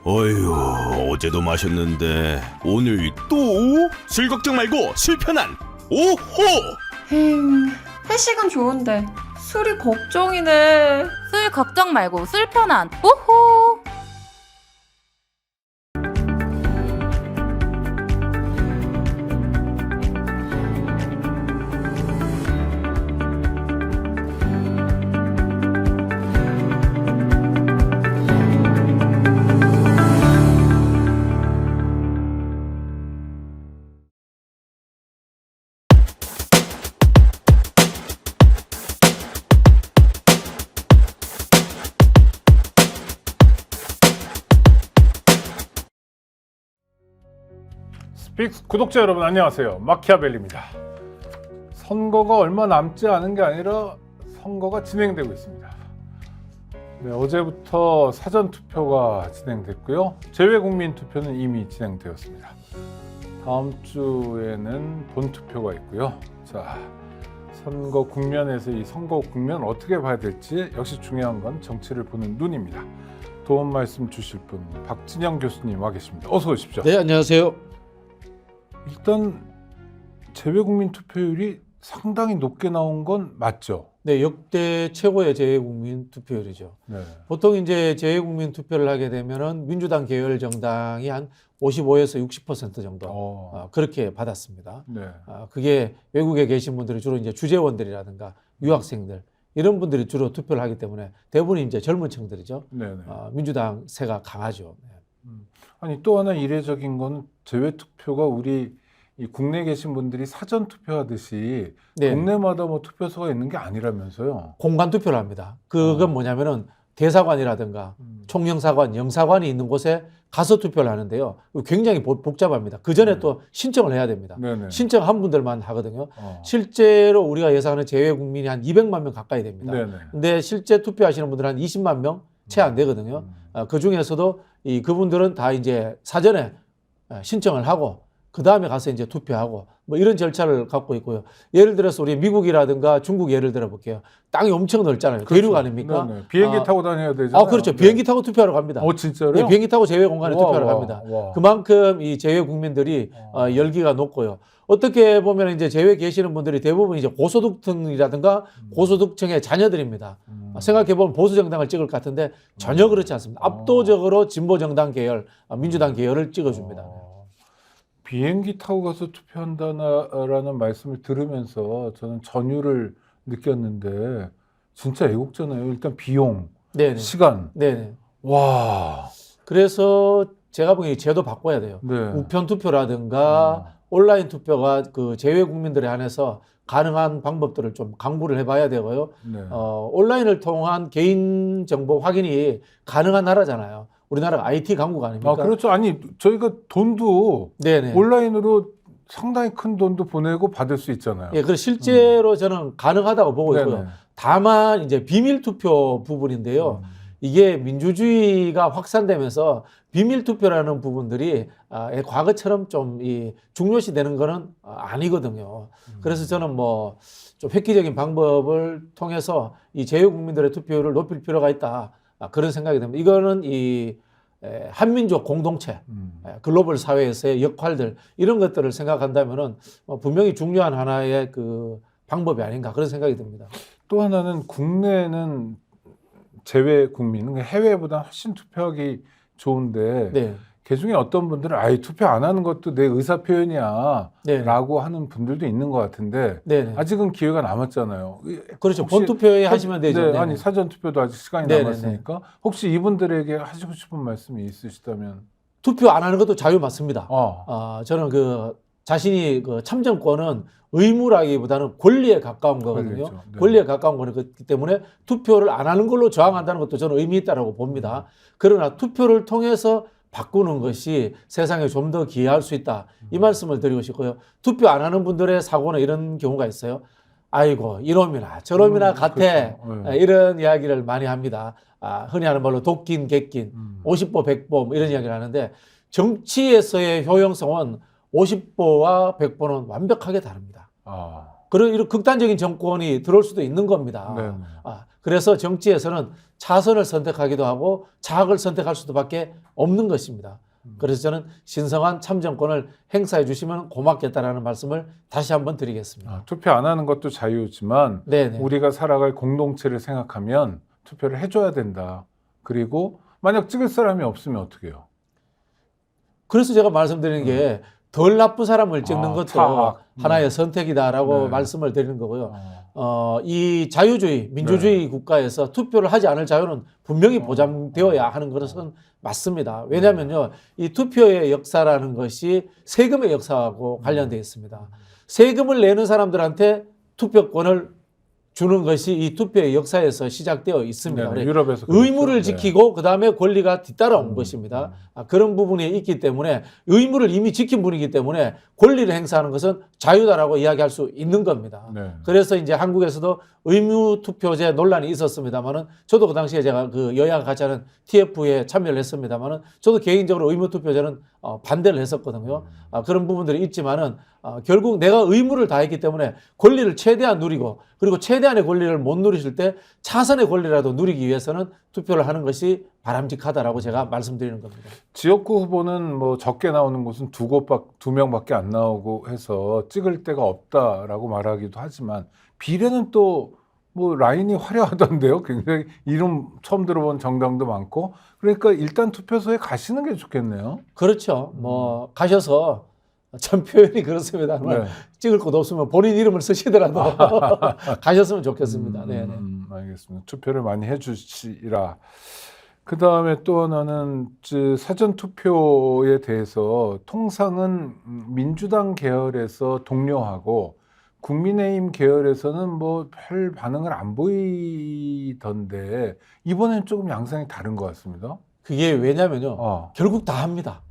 어휴, 어제도 마셨는데 오늘 또? 술 걱정 말고 술 편한 오호! 회식은 좋은데 술이 걱정이네. 술 걱정 말고 술 편한 오호. 스픽스 구독자 여러분 안녕하세요. 마키아벨리입니다. 선거가 얼마 남지 않은 게 아니라 선거가 진행되고 있습니다. 네, 어제부터 사전투표가 진행됐고요. 재외국민투표는 이미 진행되었습니다. 다음 주에는 본투표가 있고요. 자, 선거 국면에서 이 선거 국면을 어떻게 봐야 될지 역시 중요한 건 정치를 보는 눈입니다. 도움 말씀 주실 분 박진영 교수님 와 계십니다. 어서 오십시오. 네, 안녕하세요. 일단 재외국민 투표율이 상당히 높게 나온 건 맞죠? 네, 역대 최고의 재외국민 투표율이죠. 네. 보통 이제 재외국민 투표를 하게 되면은 민주당 계열 정당이 한 55에서 60% 정도 그렇게 받았습니다. 네. 그게 외국에 계신 분들이 주로 이제 주재원들이라든가 유학생들 이런 분들이 주로 투표를 하기 때문에 대부분 이제 젊은 층들이죠. 네. 민주당 세가 강하죠. 네. 아니 또 하나 이례적인 건 재외 투표가 우리 이 국내에 계신 분들이 사전 투표하듯이 네. 동네마다 뭐 투표소가 있는 게 아니라면서요? 공간 투표를 합니다. 그건 뭐냐면은 대사관이라든가 총영사관, 영사관이 있는 곳에 가서 투표를 하는데요. 굉장히 복잡합니다. 그 전에 또 신청을 해야 됩니다. 네네. 신청한 분들만 하거든요. 실제로 우리가 예상하는 재외 국민이 한 200만 명 가까이 됩니다. 네네. 근데 실제 투표하시는 분들은 한 20만 명 채 안 되거든요. 그 중에서도 그분들은 다 이제 사전에 신청을 하고 그 다음에 가서 이제 투표하고 뭐 이런 절차를 갖고 있고요. 예를 들어서 우리 미국이라든가 중국 예를 들어 볼게요. 땅이 엄청 넓잖아요. 그렇죠. 대륙 아닙니까? 네네. 비행기 타고 다녀야 되잖아요. 그렇죠. 네. 비행기 타고 투표하러 갑니다. 진짜로요? 네, 비행기 타고 재외 공간에 투표하러 갑니다. 그만큼 이 재외 국민들이 열기가 높고요. 어떻게 보면 이제 재외 계시는 분들이 대부분 이제 고소득층이라든가 고소득층의 자녀들입니다. 생각해 보면 보수 정당을 찍을 것 같은데 전혀 그렇지 않습니다. 압도적으로 진보 정당 계열, 민주당 계열을 찍어줍니다. 비행기 타고 가서 투표한다라는 말씀을 들으면서 저는 전율을 느꼈는데 진짜 애국잖아요. 일단 비용, 네네. 시간. 네네. 와. 그래서 제가 보기에 제도 바꿔야 돼요. 네. 우편 투표라든가 온라인 투표가 그 재외 국민들에 한해서 가능한 방법들을 좀 강구를 해봐야 되고요. 네. 온라인을 통한 개인 정보 확인이 가능한 나라잖아요. 우리나라가 IT 강국 아닙니까? 그렇죠. 아니 저희가 돈도 네네. 온라인으로 상당히 큰 돈도 보내고 받을 수 있잖아요. 예, 그래서 실제로 저는 가능하다고 보고 있고요. 네네. 다만 이제 비밀 투표 부분인데요. 이게 민주주의가 확산되면서 비밀 투표라는 부분들이 과거처럼 좀 중요시 되는 거는 아니거든요. 그래서 저는 뭐 좀 획기적인 방법을 통해서 이 재외 국민들의 투표율을 높일 필요가 있다. 그런 생각이 듭니다. 이거는 이 한민족 공동체, 글로벌 사회에서의 역할들 이런 것들을 생각한다면은 분명히 중요한 하나의 그 방법이 아닌가 그런 생각이 듭니다. 또 하나는 국내는 재외 국민, 해외보다 훨씬 투표하기 좋은데 네. 그중에 어떤 분들은 아예 투표 안 하는 것도 내 의사 표현이야 네. 라고 하는 분들도 있는 것 같은데 네. 아직은 기회가 남았잖아요. 그렇죠. 본투표에 하시면 되죠. 네, 아니 사전 투표도 아직 시간이 네네. 남았으니까 혹시 이분들에게 하시고 싶은 말씀이 있으시다면 투표 안 하는 것도 자유 맞습니다. 저는 그 자신이 그 참정권은 의무라기보다는 권리에 가까운 거거든요. 네. 권리에 가까운 거기 때문에 투표를 안 하는 걸로 저항한다는 것도 저는 의미 있다고 봅니다. 그러나 투표를 통해서 바꾸는 것이 세상에 좀 더 기여할 수 있다. 이 말씀을 드리고 싶고요. 투표 안 하는 분들의 사고는 이런 경우가 있어요. 아이고 이놈이나 저놈이나 같아. 그렇죠. 이런 이야기를 많이 합니다. 흔히 하는 말로 독긴 객긴 50보 100보 이런 이야기를 하는데 정치에서의 효용성은 50보와 100보는 완벽하게 다릅니다. 그런 이런 극단적인 정권이 들어올 수도 있는 겁니다. 네. 그래서 정치에서는 차선을 선택하기도 하고 좌악을 선택할 수밖에 없는 것입니다. 그래서 저는 신성한 참정권을 행사해 주시면 고맙겠다라는 말씀을 다시 한번 드리겠습니다. 투표 안 하는 것도 자유지만 네네. 우리가 살아갈 공동체를 생각하면 투표를 해줘야 된다. 그리고 만약 찍을 사람이 없으면 어떻게 해요? 그래서 제가 말씀드리는 게 덜 나쁜 사람을 찍는 것도 차악. 하나의 선택이다라고 네. 말씀을 드리는 거고요. 이 자유주의, 민주주의 국가에서 투표를 하지 않을 자유는 분명히 보장되어야 하는 것은 맞습니다. 왜냐하면요, 이 투표의 역사라는 것이 세금의 역사하고 관련되어 있습니다. 세금을 내는 사람들한테 투표권을 주는 것이 이 투표의 역사에서 시작되어 있습니다. 네, 그래서 유럽에서 의무를 그렇죠. 지키고 그 다음에 권리가 뒤따라온 것입니다. 그런 부분이 있기 때문에 의무를 이미 지킨 분이기 때문에 권리를 행사하는 것은 자유다라고 이야기할 수 있는 겁니다. 네. 그래서 이제 한국에서도 의무 투표제 논란이 있었습니다만은 저도 그 당시에 제가 그 여야가 같이 하는 TF에 참여를 했습니다만은 저도 개인적으로 의무 투표제는 반대를 했었거든요. 그런 부분들이 있지만은 결국 내가 의무를 다했기 때문에 권리를 최대한 누리고 그리고 최대한의 권리를 못 누리실 때 차선의 권리라도 누리기 위해서는 투표를 하는 것이 바람직하다라고 제가 말씀드리는 겁니다. 지역구 후보는 뭐 적게 나오는 곳은 두 명밖에 안 나오고 해서 찍을 데가 없다라고 말하기도 하지만 비례는 또 뭐 라인이 화려하던데요. 굉장히 이름 처음 들어본 정당도 많고 그러니까 일단 투표소에 가시는 게 좋겠네요. 그렇죠. 뭐 가셔서 참 표현이 그렇습니다만 네. 찍을 곳 없으면 본인 이름을 쓰시더라도 가셨으면 좋겠습니다. 네. 알겠습니다. 투표를 많이 해주시라. 그 다음에 또 하나는 사전 투표에 대해서 통상은 민주당 계열에서 독려하고 국민의힘 계열에서는 뭐 별 반응을 안 보이던데 이번엔 조금 양상이 다른 것 같습니다. 그게 왜냐면요. 결국 다 합니다.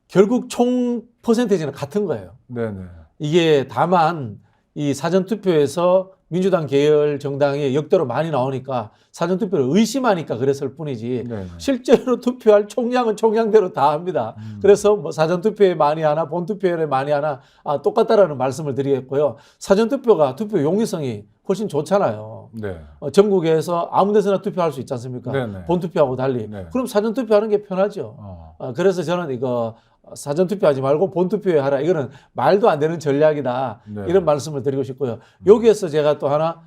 결국 총 퍼센테이지는 같은 거예요. 네네. 이게 다만 이 사전투표에서 민주당 계열 정당이 역대로 많이 나오니까 사전투표를 의심하니까 그랬을 뿐이지 네네. 실제로 투표할 총량은 총량대로 다 합니다. 그래서 뭐 사전투표에 많이 하나 본투표에 많이 하나 똑같다라는 말씀을 드리겠고요. 사전투표가 투표 용이성이 훨씬 좋잖아요. 네. 전국에서 아무 데서나 투표할 수 있지 않습니까? 네네. 본투표하고 달리. 네. 그럼 사전투표하는 게 편하죠. 그래서 저는 이거 사전투표하지 말고 본투표에 하라. 이거는 말도 안 되는 전략이다. 네. 이런 말씀을 드리고 싶고요. 여기에서 제가 또 하나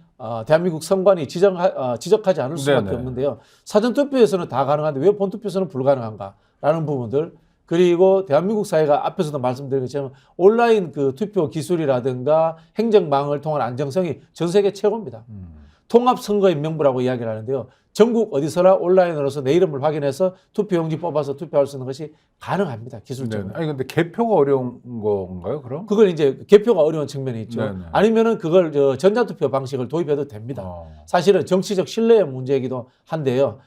대한민국 선관위 지적하지 않을 수밖에 네네. 없는데요. 사전투표에서는 다 가능한데 왜 본투표에서는 불가능한가라는 부분들. 그리고 대한민국 사회가 앞에서도 말씀드린 것처럼 온라인 그 투표 기술이라든가 행정망을 통한 안정성이 전 세계 최고입니다. 통합선거인 명부라고 이야기를 하는데요. 전국 어디서나 온라인으로서 내 이름을 확인해서 투표용지 뽑아서 투표할 수 있는 것이 가능합니다. 기술적으로. 네네. 아니 근데 개표가 어려운 건가요, 그럼? 그걸 이제 개표가 어려운 측면이 있죠. 네네. 아니면은 그걸 전자투표 방식을 도입해도 됩니다. 사실은 정치적 신뢰의 문제이기도 한데요.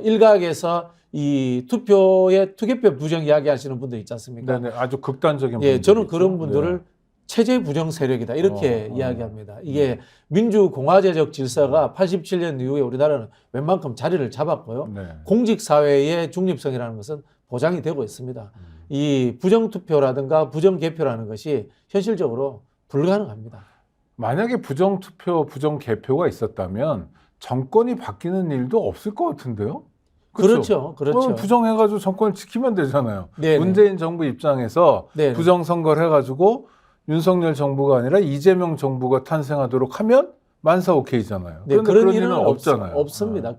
일각에서 이 투개표 부정 이야기하시는 분들 있지 않습니까? 네네. 아주 극단적인. 예, 저는 분들이 그런 있죠. 분들을 체제 부정 세력이다 이렇게 이야기합니다. 이게 민주공화제적 질서가 87년 이후에 우리나라는 웬만큼 자리를 잡았고요. 네. 공직사회의 중립성이라는 것은 보장이 되고 있습니다. 이 부정투표라든가 부정개표라는 것이 현실적으로 불가능합니다. 만약에 부정투표, 부정개표가 있었다면 정권이 바뀌는 일도 없을 것 같은데요? 그렇죠. 부정해가지고 정권을 지키면 되잖아요. 네네. 문재인 정부 입장에서 네네. 부정선거를 해가지고 윤석열 정부가 아니라 이재명 정부가 탄생하도록 하면 만사 오케이잖아요. 네, 그런데 그런 일은 없잖아요. 없습니다.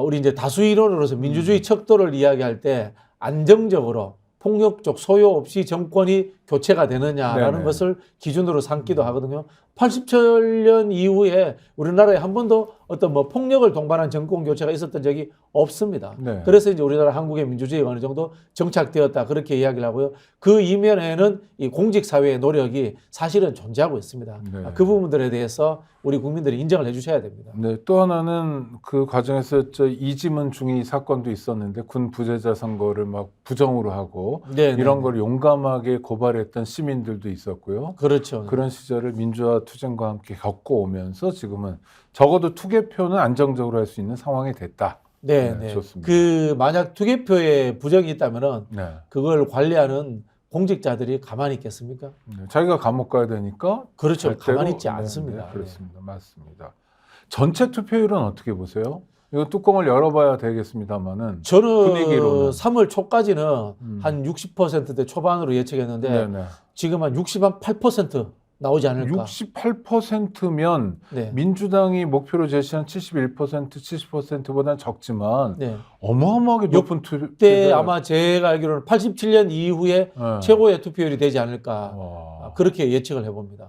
우리 이제 다수 이론으로서 민주주의 척도를 이야기할 때 안정적으로 폭력적 소요 없이 정권이 교체가 되느냐라는 네네. 것을 기준으로 삼기도 하거든요. 87년 이후에 우리나라에 한 번도 어떤 뭐 폭력을 동반한 정권 교체가 있었던 적이 없습니다. 네. 그래서 이제 우리나라 한국의 민주주의가 어느 정도 정착되었다 그렇게 이야기를 하고요. 그 이면에는 이 공직 사회의 노력이 사실은 존재하고 있습니다. 네. 그 부분들에 대해서 우리 국민들이 인정을 해주셔야 됩니다. 네, 또 하나는 그 과정에서 이지문 중위 사건도 있었는데 군 부재자 선거를 막 부정으로 하고 네네. 이런 걸 용감하게 고발했던 시민들도 있었고요. 그렇죠. 그런 시절을 민주화 투쟁과 함께 겪어오면서 지금은 적어도 투개표는 안정적으로 할 수 있는 상황이 됐다. 네, 네, 네. 좋습니다. 만약 투개표에 부정이 있다면은 네. 그걸 관리하는 공직자들이 가만히 있겠습니까? 네, 자기가 감옥 가야 되니까 그렇죠. 절대로- 가만히 있지 네, 않습니다. 네, 그렇습니다. 맞습니다. 전체 투표율은 어떻게 보세요? 이거 뚜껑을 열어봐야 되겠습니다만은 저는 분위기로는. 3월 초까지는 한 60%대 초반으로 예측했는데 네네. 지금 한 68% 나오지 않을까. 68%면 네. 민주당이 목표로 제시한 71%, 70%보다는 적지만 네. 어마어마하게 높은 투표. 그때 아마 제가 알기로는 87년 이후에 네. 최고의 투표율이 되지 않을까. 와. 그렇게 예측을 해봅니다.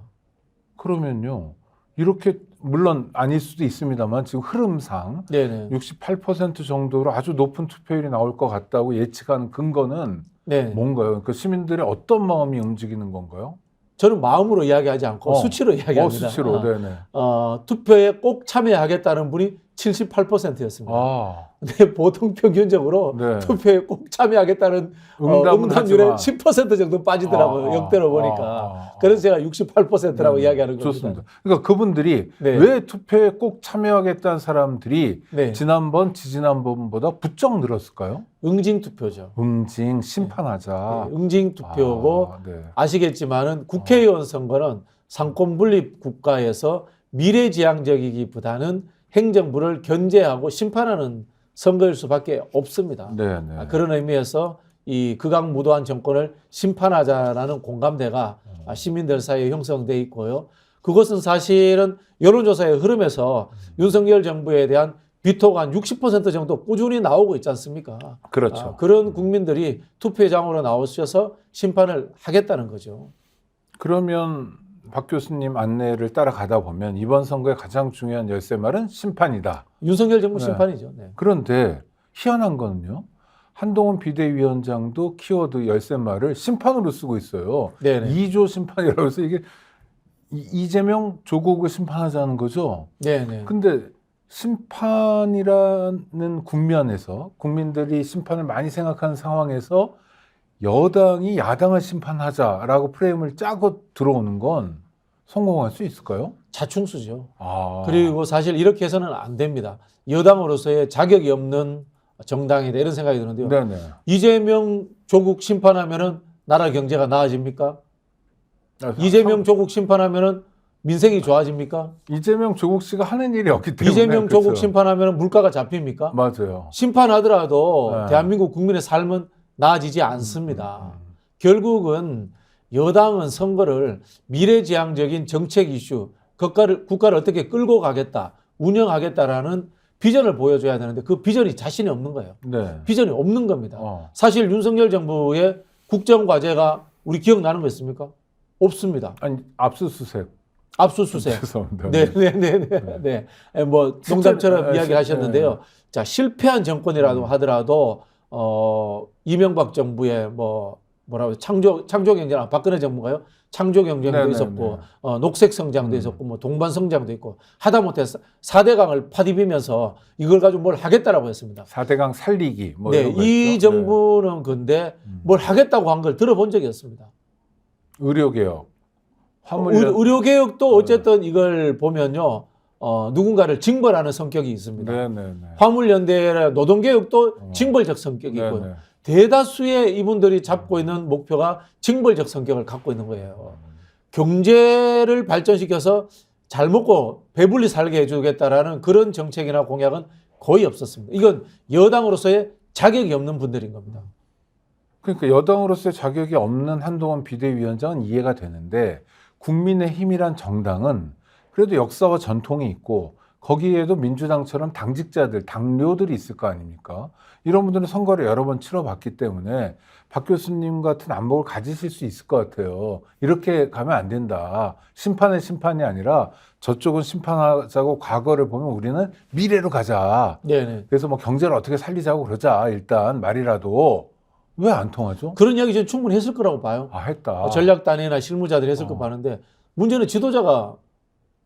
그러면요. 이렇게 물론 아닐 수도 있습니다만 지금 흐름상 네네. 68% 정도로 아주 높은 투표율이 나올 것 같다고 예측하는 근거는 네. 뭔가요? 그 시민들의 어떤 마음이 움직이는 건가요? 저는 마음으로 이야기하지 않고 수치로 이야기합니다. 수치로. 네네. 투표에 꼭 참여하겠다는 분이 78%였습니다. 아, 근데 보통 평균적으로 네. 투표에 꼭 참여하겠다는 응답은 응답률의 하지만. 10% 정도 빠지더라고요. 역대로 보니까. 그래서 제가 68%라고 이야기하는 겁니다. 좋습니다. 그러니까 그분들이 네. 왜 투표에 꼭 참여하겠다는 사람들이 네. 지난번, 지지난번보다 부쩍 늘었을까요? 응징 투표죠. 응징, 심판하자. 네, 응징 투표고 아, 네. 아시겠지만은 국회의원 선거는 상권 분립 국가에서 미래지향적이기보다는 행정부를 견제하고 심판하는 선거일 수밖에 없습니다. 네, 네. 그런 의미에서 이 극악무도한 정권을 심판하자라는 공감대가 시민들 사이에 형성돼 있고요. 그것은 사실은 여론조사의 흐름에서 윤석열 정부에 대한 비토가 한 60% 정도 꾸준히 나오고 있지 않습니까? 그렇죠. 그런 국민들이 투표장으로 나오셔서 심판을 하겠다는 거죠. 그러면 박 교수님 안내를 따라가다 보면 이번 선거의 가장 중요한 열쇠말은 심판이다. 윤석열 정부 네. 심판이죠. 네. 그런데 희한한 거는요. 한동훈 비대위원장도 키워드 열쇠말을 심판으로 쓰고 있어요. 네네. 2조 심판이라고 해서 이게 이재명 조국을 심판하자는 거죠. 네네. 근데 심판이라는 국면에서 국민들이 심판을 많이 생각하는 상황에서 여당이 야당을 심판하자라고 프레임을 짜고 들어오는 건 성공할 수 있을까요? 자충수죠. 아. 그리고 사실 이렇게 해서는 안 됩니다. 여당으로서의 자격이 없는 정당이다 이런 생각이 드는데요. 네네. 이재명 조국 심판하면은 나라 경제가 나아집니까? 아, 이재명 조국 심판하면은 민생이 좋아집니까? 이재명 조국 씨가 하는 일이 없기 때문에 이재명 조국 그렇죠. 심판하면은 물가가 잡힙니까? 맞아요. 심판하더라도 네. 대한민국 국민의 삶은 나아지지 않습니다. 결국은 여당은 선거를 미래지향적인 정책 이슈, 국가를 어떻게 끌고 가겠다, 운영하겠다라는 비전을 보여줘야 되는데 그 비전이 자신이 없는 거예요. 네. 비전이 없는 겁니다. 어. 사실 윤석열 정부의 국정과제가 우리 기억나는 거 있습니까? 없습니다. 아니 압수수색. 압수수색. 죄송합니다. 네. 뭐 농담처럼 실제- 이야기를 하셨는데요. 자, 실패한 정권이라도 하더라도 이명박 정부의 뭐라고 창조경제나 박근혜 정부가요. 창조경제도 네네네. 있었고 녹색 성장도 있었고 뭐 동반 성장도 있고 하다못해 4대강을 파디비면서 이걸 가지고 뭘 하겠다라고 했습니다. 4대강 살리기 뭐 네, 이런 거 이 있죠? 정부는 근데 뭘 하겠다고 한 걸 들어본 적이 없습니다. 의료개혁, 화물 의료개혁도 어쨌든 이걸 보면요. 누군가를 징벌하는 성격이 있습니다. 네네네. 화물연대 노동개혁도 징벌적 성격이 있고 네네. 대다수의 이분들이 잡고 있는 목표가 징벌적 성격을 갖고 있는 거예요. 경제를 발전시켜서 잘 먹고 배불리 살게 해주겠다라는 그런 정책이나 공약은 거의 없었습니다. 이건 여당으로서의 자격이 없는 분들인 겁니다. 그러니까 여당으로서의 자격이 없는 한동훈 비대위원장은 이해가 되는데 국민의힘이란 정당은 그래도 역사와 전통이 있고 거기에도 민주당처럼 당직자들, 당료들이 있을 거 아닙니까? 이런 분들은 선거를 여러 번 치러봤기 때문에 박 교수님 같은 안목을 가지실 수 있을 것 같아요. 이렇게 가면 안 된다. 심판은 심판이 아니라 저쪽은 심판하자고 과거를 보면 우리는 미래로 가자. 네네. 그래서 뭐 경제를 어떻게 살리자고 그러자. 일단 말이라도 왜 안 통하죠? 그런 이야기 저는 충분히 했을 거라고 봐요. 아, 했다. 전략단이나 실무자들이 했을 거 봐는데 문제는 지도자가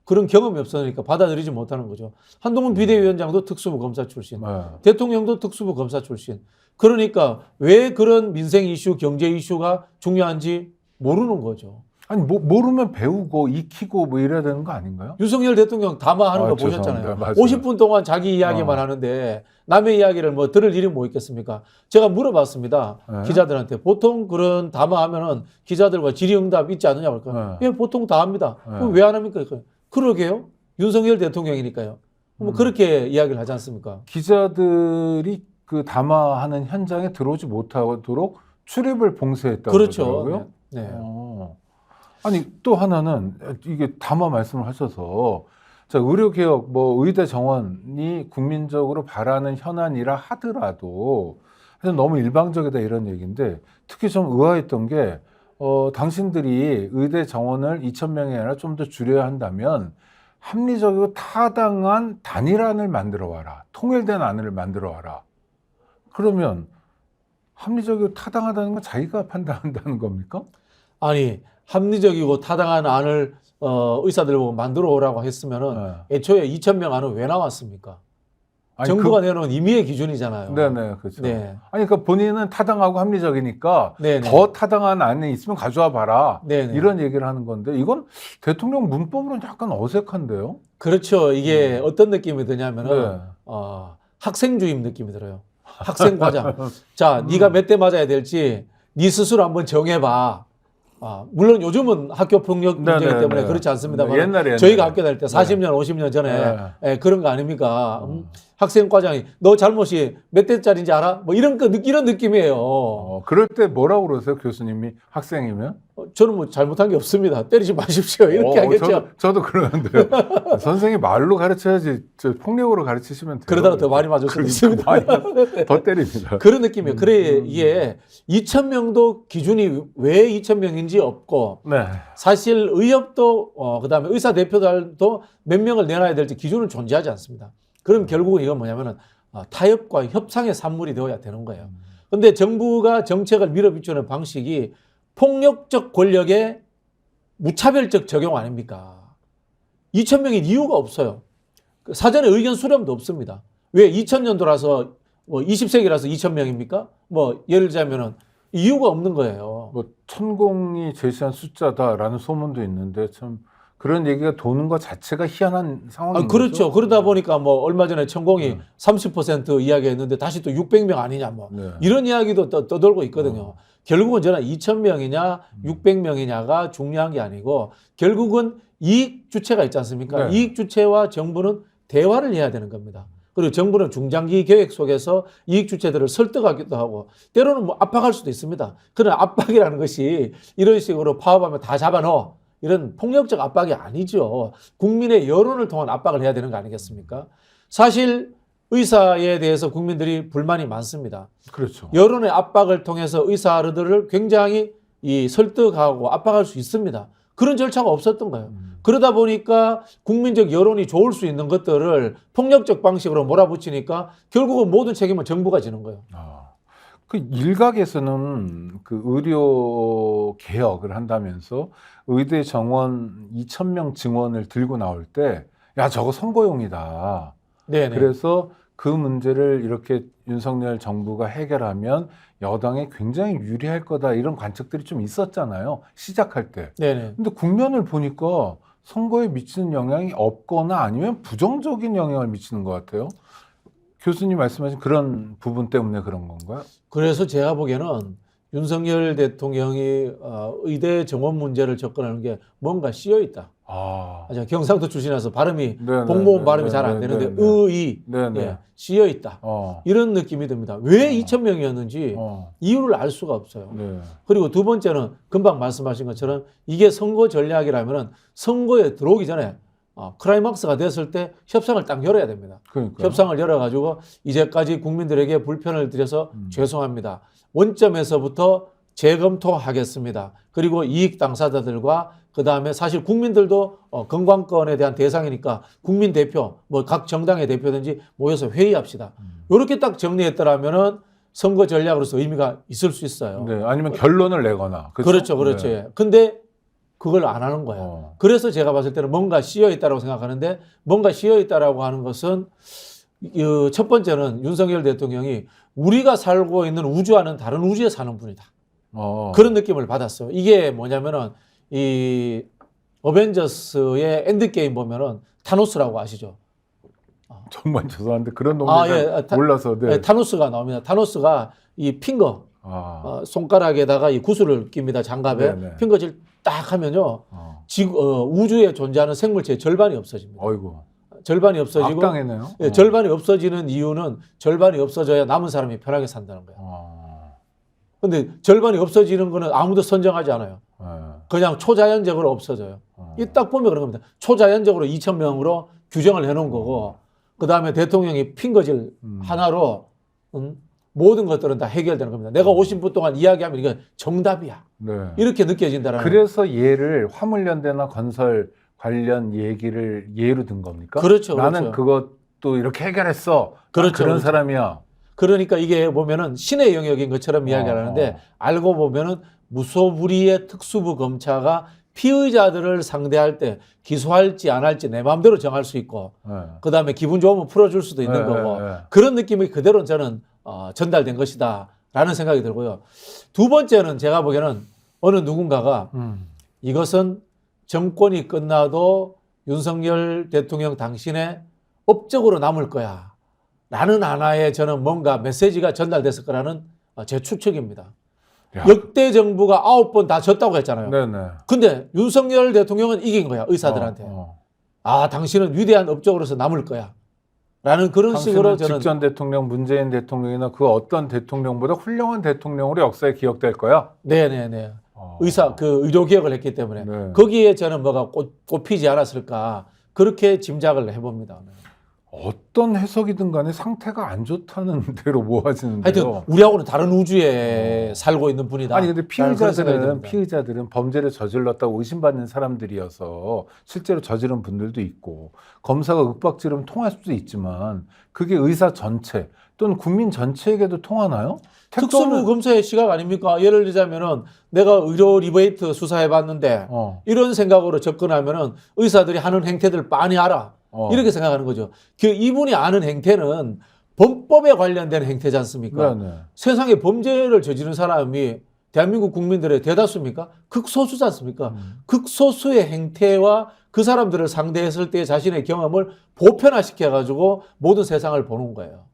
그런 경험이 없으니까 받아들이지 못하는 거죠. 한동훈 비대위원장도 특수부 검사 출신, 네. 대통령도 특수부 검사 출신. 그러니까 왜 그런 민생 이슈, 경제 이슈가 중요한지 모르는 거죠. 아니 뭐 모르면 배우고 익히고 뭐 이래야 되는 거 아닌가요? 윤석열 대통령 담화하는 거 죄송합니다. 보셨잖아요. 맞아요. 50분 동안 자기 이야기만 하는데 남의 이야기를 뭐 들을 일이 뭐 있겠습니까? 제가 물어봤습니다. 네. 기자들한테. 보통 그런 담화하면은 기자들과 질의응답 있지 않느냐고 그러니까 네. 예, 보통 다 합니다. 네. 그럼 왜 안 합니까? 그러니까 그러게요. 윤석열 대통령이니까요. 뭐 그렇게 이야기를 하지 않습니까? 기자들이 그 담화하는 현장에 들어오지 못하도록 출입을 봉쇄했다고 그렇죠. 그러더라고요. 네. 아니 또 하나는 이게 담화 말씀을 하셔서 자, 의료개혁, 뭐 의대 정원이 국민적으로 바라는 현안이라 하더라도 그래서 너무 일방적이다 이런 얘기인데 특히 좀 의아했던 게 당신들이 의대 정원을 2,000명이 아니라 좀 더 줄여야 한다면 합리적이고 타당한 단일안을 만들어 와라. 통일된 안을 만들어 와라. 그러면 합리적이고 타당하다는 건 자기가 판단한다는 겁니까? 아니 합리적이고 타당한 안을 의사들 보고 만들어 오라고 했으면은 애초에 2,000명 안은 왜 나왔습니까? 아니, 정부가 내놓은 임의의 기준이잖아요. 네네, 그렇죠. 네. 아니, 그러니까 본인은 타당하고 합리적이니까 네네. 더 타당한 안에 있으면 가져와 봐라. 네네. 이런 얘기를 하는 건데 이건 대통령 문법으로는 약간 어색한데요? 그렇죠. 이게 어떤 느낌이 드냐면은 네. 학생 주임 느낌이 들어요. 학생 과장. 자, 네가 몇 대 맞아야 될지 네 스스로 한번 정해봐. 물론 요즘은 학교 폭력 문제이기 네네네. 때문에 그렇지 않습니다만 옛날에. 저희가 학교 다닐 때 네. 40년, 50년 전에 네. 그런 거 아닙니까? 학생 과장이 너 잘못이 몇 대짜리인지 알아? 뭐 이런 느낌이에요. 그럴 때 뭐라고 그러세요, 교수님이 학생이면? 저는 뭐 잘못한 게 없습니다. 때리지 마십시오. 이렇게 하겠죠. 저도 그러는데요. 선생님이 말로 가르쳐야지 저 폭력으로 가르치시면 돼요. 그러다가 더 많이 맞을 수도 있습니다. 더 때립니다. 그런 느낌이에요. 그래 이게 2,000명도 기준이 왜 2,000명인지 없고 네. 사실 의협도 그다음에 의사 대표들도 몇 명을 내놔야 될지 기준은 존재하지 않습니다. 그럼 결국은 이건 뭐냐면은 타협과 협상의 산물이 되어야 되는 거예요. 근데 정부가 정책을 밀어비추는 방식이 폭력적 권력의 무차별적 적용 아닙니까? 2,000명인 이유가 없어요. 사전에 의견 수렴도 없습니다. 왜 2000년도라서 뭐 20세기라서 2,000명입니까? 뭐 예를 들자면은 이유가 없는 거예요. 뭐 천공이 제시한 숫자다라는 소문도 있는데 참 그런 얘기가 도는 것 자체가 희한한 상황인 그렇죠. 거죠. 그러다 보니까 뭐 얼마 전에 천공이 30% 이야기했는데 다시 또 600명 아니냐 뭐 네. 이런 이야기도 떠돌고 있거든요. 결국은 저는 2,000명이냐 600명이냐가 중요한 게 아니고 결국은 이익 주체가 있지 않습니까? 네. 이익 주체와 정부는 대화를 해야 되는 겁니다. 그리고 정부는 중장기 계획 속에서 이익 주체들을 설득하기도 하고 때로는 뭐 압박할 수도 있습니다. 그러나 압박이라는 것이 이런 식으로 파업하면 다 잡아넣어. 이런 폭력적 압박이 아니죠. 국민의 여론을 통한 압박을 해야 되는 거 아니겠습니까? 사실 의사에 대해서 국민들이 불만이 많습니다. 그렇죠. 여론의 압박을 통해서 의사들을 굉장히 설득하고 압박할 수 있습니다. 그런 절차가 없었던 거예요. 그러다 보니까 국민적 여론이 좋을 수 있는 것들을 폭력적 방식으로 몰아붙이니까 결국은 모든 책임은 정부가 지는 거예요. 그 일각에서는 그 의료 개혁을 한다면서 의대 정원 2,000명 증원을 들고 나올 때 야 저거 선거용이다. 네네. 그래서 그 문제를 이렇게 윤석열 정부가 해결하면 여당에 굉장히 유리할 거다 이런 관측들이 좀 있었잖아요. 시작할 때. 네네. 근데 국면을 보니까 선거에 미치는 영향이 없거나 아니면 부정적인 영향을 미치는 것 같아요. 교수님 말씀하신 그런 부분 때문에 그런 건가요? 그래서 제가 보기에는 윤석열 대통령이 의대 정원 문제를 접근하는 게 뭔가 씌여 있다. 제가 경상도 출신이라서 발음이 네네, 공무원 발음이 네네, 잘 안 네네, 되는데 네네. 의의 네네. 예, 씌여 있다. 이런 느낌이 듭니다. 왜 2,000명이었는지 이유를 알 수가 없어요. 네. 그리고 두 번째는 금방 말씀하신 것처럼 이게 선거 전략이라면 선거에 들어오기 전에 클라이막스가 됐을 때 협상을 딱 열어야 됩니다. 그러니까. 협상을 열어가지고 이제까지 국민들에게 불편을 드려서 죄송합니다. 원점에서부터 재검토하겠습니다. 그리고 이익 당사자들과 그 다음에 사실 국민들도 건강권에 대한 대상이니까 국민 대표, 뭐 각 정당의 대표든지 모여서 회의합시다. 이렇게 딱 정리했더라면은 선거 전략으로서 의미가 있을 수 있어요. 네, 아니면 결론을 내거나. 그렇죠, 그렇죠. 네. 예. 근데 그걸 안 하는 거예요. 그래서 제가 봤을 때는 뭔가 씌여 있다고 생각하는데 뭔가 씌여 있다라고 하는 것은 첫 번째는 윤석열 대통령이 우리가 살고 있는 우주와는 다른 우주에 사는 분이다. 그런 느낌을 받았어요. 이게 뭐냐면은 이 어벤져스의 엔드게임 보면은 타노스라고 아시죠? 정말 죄송한데 그런 놈들 몰라서. 네. 타노스가 나옵니다. 타노스가 이 핑거 손가락에다가 이 구슬을 낍니다. 장갑에 네네. 핑거질 딱 하면요. 우주에 존재하는 생물체의 절반이 없어집니다. 어이구. 절반이 없어지고 악당이네요. 예, 절반이 없어지는 이유는 절반이 없어져야 남은 사람이 편하게 산다는 거예요. 근데 절반이 없어지는 거는 아무도 선정하지 않아요. 그냥 초자연적으로 없어져요. 이 딱 보면 그런 겁니다. 초자연적으로 2,000명으로 규정을 해놓은 거고, 그 다음에 대통령이 핑거질 하나로 모든 것들은 다 해결되는 겁니다. 내가 50분 동안 이야기하면 이건 정답이야. 네. 이렇게 느껴진다는. 그래서 얘를 화물연대나 건설 관련 얘기를 예로 든 겁니까? 그렇죠. 나는 그렇죠. 그것도 이렇게 해결했어. 그렇죠, 그런 그렇죠. 사람이야. 그러니까 이게 보면은 신의 영역인 것처럼 이야기를 하는데 알고 보면은 무소불위의 특수부 검사가 피의자들을 상대할 때 기소할지 안 할지 내 마음대로 정할 수 있고 그 다음에 기분 좋으면 풀어줄 수도 있는 거고 그런 느낌이 그대로 저는 전달된 것이다 라는 생각이 들고요. 두 번째는 제가 보기에는 어느 누군가가 이것은 정권이 끝나도 윤석열 대통령 당신의 업적으로 남을 거야 라는 하나의 저는 뭔가 메시지가 전달됐을 거라는 제 추측입니다. 야. 역대 정부가 9번 다 졌다고 했잖아요. 네네. 근데 윤석열 대통령은 이긴 거야, 의사들한테. 아, 당신은 위대한 업적으로서 남을 거야. 라는 그런 식으로 저는. 직전 대통령, 문재인 대통령이나 그 어떤 대통령보다 훌륭한 대통령으로 역사에 기억될 거야? 네네네. 의료개혁을 했기 때문에. 네. 거기에 저는 뭐가 꼽히지 않았을까. 그렇게 짐작을 해봅니다. 어떤 해석이든 간에 상태가 안 좋다는 대로 모아지는데요. 하여튼 우리하고는 다른 우주에 살고 있는 분이다. 아니 근데 라는 그런 생각이 듭니다. 피의자들은 범죄를 저질렀다고 의심받는 사람들이어서 실제로 저지른 분들도 있고 검사가 윽박지르면 통할 수도 있지만 그게 의사 전체 또는 국민 전체에게도 통하나요? 특수부 검사의 시각 아닙니까? 예를 들자면은 내가 의료 리베이트 수사해봤는데 이런 생각으로 접근하면은 의사들이 하는 행태들 많이 알아. 이렇게 생각하는 거죠. 이분이 아는 행태는 범법에 관련된 행태지 않습니까? 네네. 세상에 범죄를 저지른 사람이 대한민국 국민들의 대다수입니까? 극소수지 않습니까? 극소수의 행태와 그 사람들을 상대했을 때 자신의 경험을 보편화시켜가지고 모든 세상을 보는 거예요.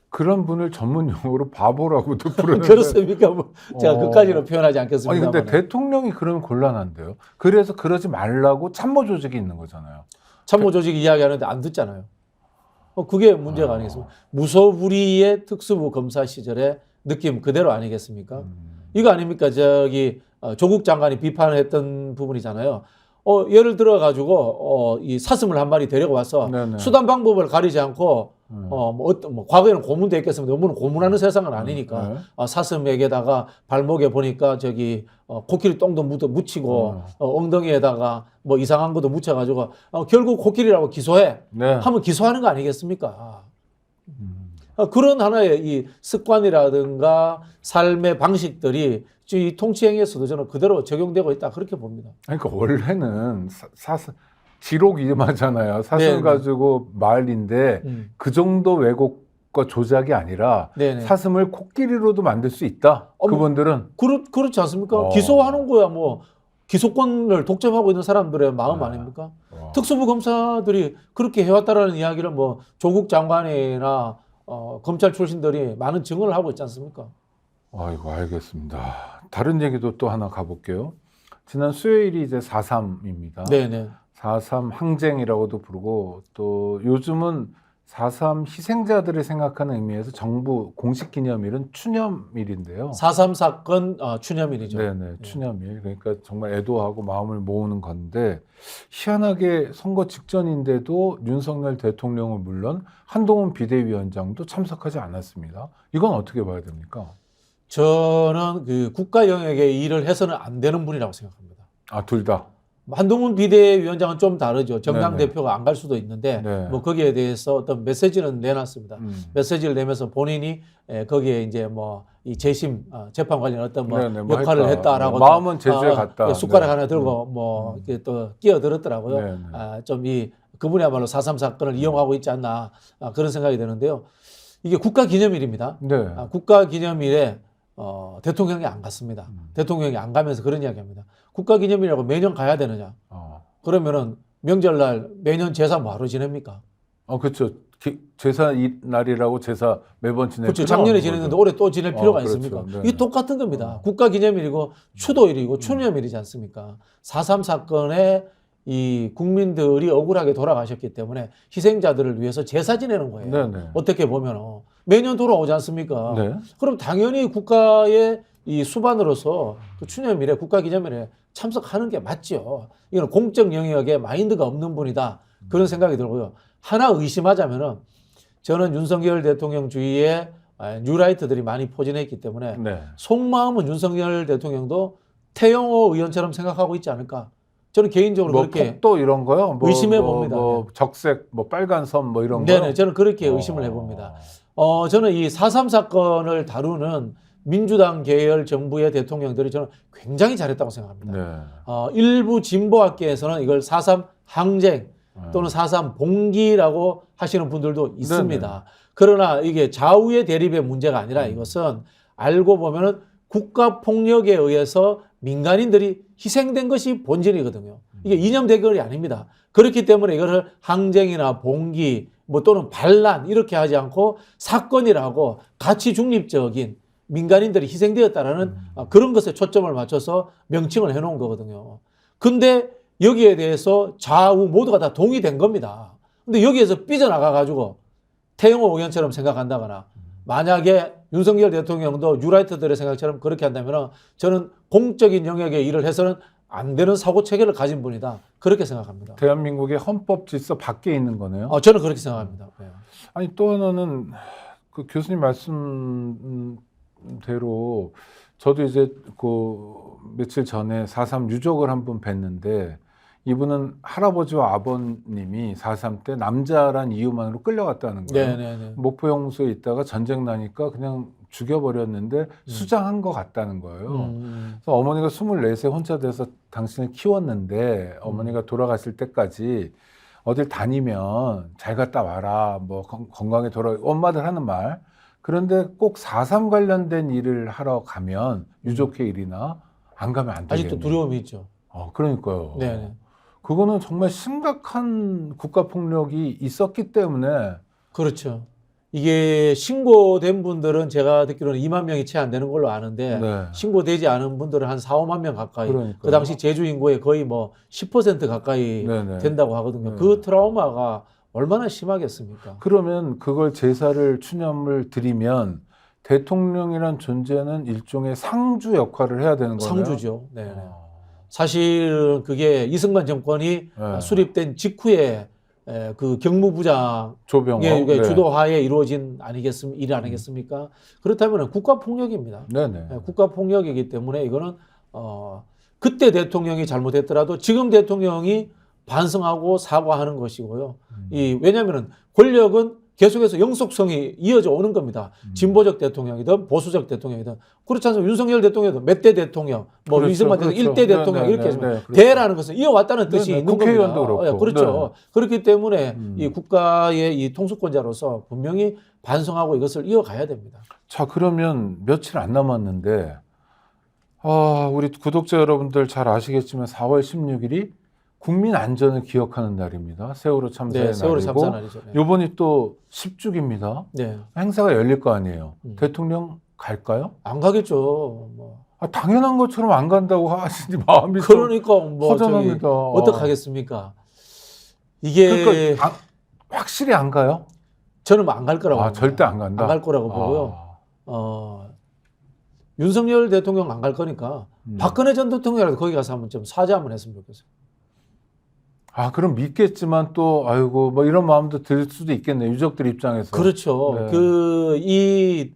그런 분을 전문 용어로 바보라고도 부르는데 그렇습니까? 뭐 제가 그까지는 표현하지 않겠습니다. 아니 근데 대통령이 그러면 곤란한데요. 그래서 그러지 말라고 참모 조직이 있는 거잖아요. 참모 조직이 이야기하는데 안 듣잖아요. 그게 문제가 아니겠습니까? 무소불위의 특수부 검사 시절의 느낌 그대로 아니겠습니까? 이거 아닙니까? 조국 장관이 비판을 했던 부분이잖아요. 예를 들어 가지고 이 사슴을 한 마리 데리고 와서 네네. 수단 방법을 가리지 않고 과거에는 고문도 했겠습니다. 오늘은 고문하는 세상은 아니니까 사슴에게다가 발목에 보니까 코끼리 똥도 묻히고 엉덩이에다가 뭐 이상한 것도 묻혀가지고 결국 코끼리라고 기소해 하면 기소하는 거 아니겠습니까? 그런 하나의 이 습관이라든가 삶의 방식들이 이 통치행위에서도 저는 그대로 적용되고 있다 그렇게 봅니다. 그러니까 원래는 지록 이름하잖아요. 사슴 네네. 가지고 말인데 그 정도 왜곡과 조작이 아니라 네네. 사슴을 코끼리로도 만들 수 있다. 그분들은 그렇지 않습니까? 기소하는 거야 뭐 기소권을 독점하고 있는 사람들의 마음 아닙니까? 특수부 검사들이 그렇게 해왔다라는 이야기를 뭐 조국 장관이나 검찰 출신들이 많은 증언을 하고 있지 않습니까? 아이고 알겠습니다. 다른 얘기도 또 하나 가볼게요. 지난 수요일이 이제 4.3입니다. 네네. 4.3 항쟁이라고도 부르고 또 요즘은 4.3 희생자들을 생각하는 의미에서 정부 공식 기념일은 추념일인데요. 4.3 사건 추념일이죠. 네네, 추념일. 그러니까 정말 애도하고 마음을 모으는 건데 희한하게 선거 직전인데도 윤석열 대통령은 물론 한동훈 비대위원장도 참석하지 않았습니다. 이건 어떻게 봐야 됩니까? 저는 그 국가 영역의 일을 해서는 안 되는 분이라고 생각합니다. 둘 다. 한동훈 비대위원장은 좀 다르죠. 정당 네네. 대표가 안 갈 수도 있는데 네. 뭐 거기에 대해서 어떤 메시지는 내놨습니다. 메시지를 내면서 본인이 거기에 이제 뭐 이 재심 재판 관련 어떤 뭐 네네, 뭐 역할을 했다라고 마음은 제주에 갔다. 숟가락 네. 하나 들고 뭐 이렇게 또 끼어들었더라고요. 네네. 좀 그분이야말로 4.3 사건을 이용하고 있지 않나 그런 생각이 드는데요. 이게 국가 기념일입니다. 네. 국가 기념일에 대통령이 안 갔습니다. 대통령이 안 가면서 그런 이야기합니다. 국가 기념일이라고 매년 가야 되느냐? 그러면은 명절날 매년 제사 뭐하러 지냅니까? 그렇죠. 제사 날이라고 제사 매번 지낼 그렇죠. 필요는 작년에 없는 지냈는데 거죠. 올해 또 지낼 필요가 그렇죠. 있습니까? 네. 이게 똑같은 겁니다. 국가기념일이고 추도일이고 추념일이지 않습니까? 4.3 사건에 이 국민들이 억울하게 돌아가셨기 때문에 희생자들을 위해서 제사 지내는 거예요. 네네. 어떻게 보면 매년 돌아오지 않습니까? 네. 그럼 당연히 국가의 이 수반으로서 그 추념일에 국가기념일에 참석하는 게 맞죠. 이건 공적 영역에 마인드가 없는 분이다. 그런 생각이 들고요. 하나 의심하자면은 저는 윤석열 대통령 주위에 뉴라이트들이 많이 포진했기 때문에 네. 속마음은 윤석열 대통령도 태영호 의원처럼 생각하고 있지 않을까. 저는 개인적으로 뭐 그렇게 폭도 이런 거요? 뭐, 의심해 봅니다. 뭐 네. 적색, 뭐 빨간 선, 뭐 이런 거. 네네, 저는 그렇게 의심을 해봅니다. 저는 이 4.3 사건을 다루는 민주당 계열 정부의 대통령들이 저는 굉장히 잘했다고 생각합니다. 네. 일부 진보학계에서는 이걸 4.3 항쟁 또는 4.3 봉기라고 하시는 분들도 있습니다. 네네. 그러나 이게 좌우의 대립의 문제가 아니라 이것은 알고 보면은 국가 폭력에 의해서 민간인들이 희생된 것이 본질이거든요. 이게 이념 대결이 아닙니다. 그렇기 때문에 이거를 항쟁이나 봉기 뭐 또는 반란 이렇게 하지 않고 사건이라고 가치 중립적인 민간인들이 희생되었다라는 그런 것에 초점을 맞춰서 명칭을 해놓은 거거든요. 근데 여기에 대해서 좌우 모두가 다 동의된 겁니다. 근데 여기에서 삐져나가가지고 태영호 의원처럼 생각한다거나 만약에 윤석열 대통령도 뉴라이트들의 생각처럼 그렇게 한다면 저는 공적인 영역에 일을 해서는 안 되는 사고 체계를 가진 분이다. 그렇게 생각합니다. 대한민국의 헌법 질서 밖에 있는 거네요. 저는 그렇게 생각합니다. 네. 아니 또 하나는 그 교수님 말씀대로 저도 이제 그 며칠 전에 4.3 유족을 한 분 뵀는데 이분은 할아버지와 아버님이 4.3 때 남자란 이유만으로 끌려갔다는 거예요. 네네네. 목포 용소에 있다가 전쟁 나니까 그냥 죽여버렸는데 수장한 것 같다는 거예요. 그래서 어머니가 24세 혼자 돼서 당신을 키웠는데 어머니가 돌아가실 때까지 어딜 다니면 잘 갔다 와라, 뭐 건강에 돌아, 엄마들 하는 말. 그런데 꼭 4.3 관련된 일을 하러 가면 유족회 일이나 안 가면 안 되겠네요. 아직도 두려움이 있죠. 그러니까요. 네네. 그거는 정말 심각한 국가폭력이 있었기 때문에 그렇죠. 이게 신고된 분들은 제가 듣기로는 2만 명이 채 안 되는 걸로 아는데 네. 신고되지 않은 분들은 한 4, 5만 명 가까이 그러니까요. 그 당시 제주 인구의 거의 뭐 10% 가까이 네네. 된다고 하거든요. 네. 그 트라우마가 얼마나 심하겠습니까? 그러면 그걸 제사를 추념을 드리면 대통령이란 존재는 일종의 상주 역할을 해야 되는 거예요. 상주죠. 네. 사실 그게 이승만 정권이 네. 수립된 직후에 그 경무부장 조병호 네. 주도하에 이루어진 일 아니겠습니까? 그렇다면 국가 폭력입니다. 네네. 국가 폭력이기 때문에 이거는 그때 대통령이 잘못했더라도 지금 대통령이 반성하고 사과하는 것이고요. 왜냐하면 권력은 계속해서 영속성이 이어져 오는 겁니다. 진보적 대통령이든 보수적 대통령이든 그렇지 않습니까? 윤석열 대통령도 몇 대 대통령, 뭐 그렇죠, 이승만 대통령 그렇죠. 1대 대통령 네, 이렇게 네, 했습니다. 네, 그렇죠. 대라는 것은 이어왔다는 뜻이 네, 있는 국회의원도 겁니다. 그렇고. 그렇죠. 그렇기 때문에 이 국가의 이 통수권자로서 분명히 반성하고 이것을 이어가야 됩니다. 자, 그러면 며칠 안 남았는데 우리 구독자 여러분들 잘 아시겠지만 4월 16일이 국민 안전을 기억하는 날입니다. 세월호 참사의 네, 세월호 날이고 참사 날이죠. 네. 이번이 또 10주기입니다. 네. 행사가 열릴 거 아니에요. 대통령 갈까요? 안 가겠죠. 뭐. 당연한 것처럼 안 간다고 하시니 마음이 좀 그러니까 뭐 허전합니다. 어떡하겠습니까? 이게 그러니까 확실히 안 가요? 저는 뭐 안 갈 거라고 봅니다. 절대 안 간다. 안 갈 거라고 보고요. 윤석열 대통령 안 갈 거니까 박근혜 전 대통령이라도 거기 가서 한번 좀 사죄 한번 했으면 좋겠어요. 그럼 믿겠지만 또 아이고 뭐 이런 마음도 들 수도 있겠네요. 유족들 입장에서. 그렇죠. 네.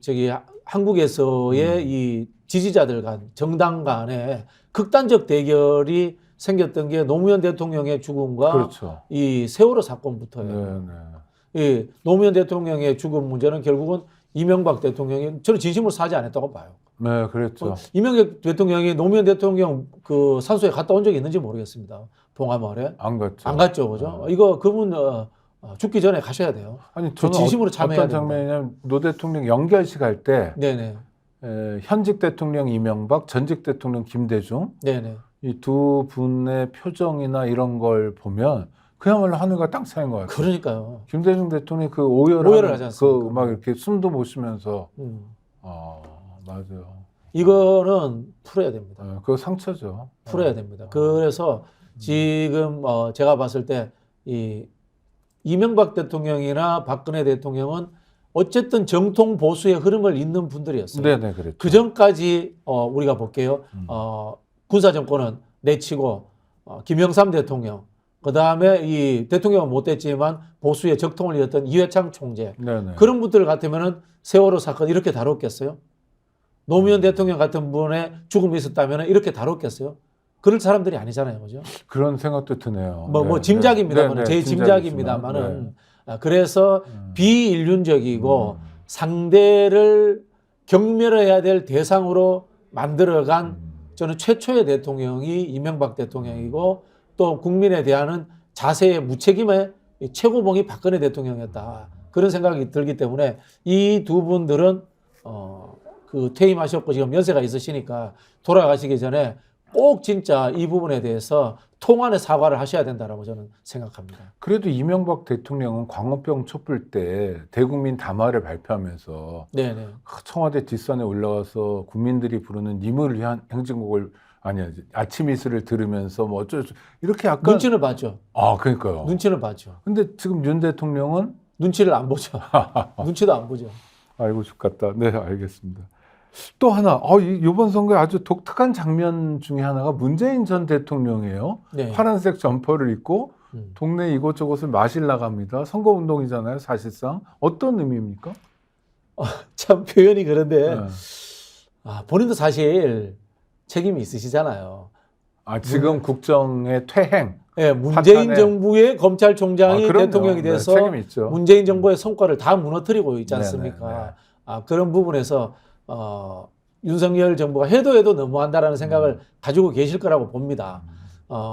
저기 한국에서의 이 지지자들 간 정당 간에 극단적 대결이 생겼던 게 노무현 대통령의 죽음과 그렇죠. 이 세월호 사건부터예요. 네. 이 노무현 대통령의 죽음 문제는 결국은 이명박 대통령이 저는 진심으로 사죄 안 했다고 봐요. 네, 그랬죠. 이명박 대통령이 노무현 대통령 그 산소에 갔다 온 적이 있는지 모르겠습니다. 봉화마을에. 안 갔죠. 안 갔죠, 그죠? 이거 그분 죽기 전에 가셔야 돼요. 아니 저는 진심으로 참여해야 어떤 장면이냐면 노 대통령 연결식 할 때 네네. 현직 대통령 이명박, 전직 대통령 김대중 네네. 이 두 분의 표정이나 이런 걸 보면 그야말로 하늘과 땅 차이인 것 같아요. 그러니까요. 김대중 대통령이 그 오열을 하지 않습니까? 그막 이렇게 숨도 못 쉬면서 맞아요. 이거는 풀어야 됩니다. 그거 상처죠. 풀어야 됩니다. 그래서 지금 제가 봤을 때 이 이명박 대통령이나 박근혜 대통령은 어쨌든 정통 보수의 흐름을 잇는 분들이었어요. 네네 그랬죠. 그 전까지 우리가 볼게요. 군사 정권은 내치고 김영삼 대통령, 그 다음에 이 대통령은 못 됐지만 보수의 적통을 이었던 이회창 총재, 네네. 그런 분들 같으면은 세월호 사건 이렇게 다뤘겠어요? 노무현 대통령 같은 분의 죽음이 있었다면 이렇게 다뤘겠어요? 그럴 사람들이 아니잖아요, 그죠? 그런 생각도 드네요. 뭐 네, 짐작입니다만, 네, 네, 제 짐작이지만, 짐작입니다만은 그래서 비인륜적이고 상대를 경멸해야 될 대상으로 만들어간 저는 최초의 대통령이 이명박 대통령이고 또 국민에 대한 자세의 무책임의 최고봉이 박근혜 대통령이었다. 그런 생각이 들기 때문에 이 두 분들은 그 퇴임하셨고 지금 연세가 있으시니까 돌아가시기 전에 꼭 진짜 이 부분에 대해서 통안의 사과를 하셔야 된다라고 저는 생각합니다. 그래도 이명박 대통령은 광우병 촛불 때 대국민 담화를 발표하면서 네네. 청와대 뒷산에 올라가서 국민들이 부르는 님을 위한 행진곡을 아침 이슬을 들으면서 뭐 어쩌고 이렇게 약간 눈치는 봤죠. 그러니까요. 눈치는 봤죠. 근데 지금 윤 대통령은 눈치를 안 보죠. 눈치도 안 보죠. 아이고 죽겠다. 네, 알겠습니다. 또 하나, 이번 선거에 아주 독특한 장면 중에 하나가 문재인 전 대통령이에요. 네. 파란색 점퍼를 입고 동네 이곳저곳을 마실 나갑니다. 선거운동이잖아요, 사실상. 어떤 의미입니까? 참 표현이 그런데 네. 본인도 사실 책임이 있으시잖아요. 지금 국정의 퇴행. 네, 문재인 파탄에. 정부의 검찰총장이 그럼요. 대통령이 네, 돼서 책임이 있죠. 문재인 정부의 성과를 다 무너뜨리고 있지 네, 않습니까? 그런 부분에서 윤석열 정부가 해도 너무한다라는 생각을 가지고 계실 거라고 봅니다.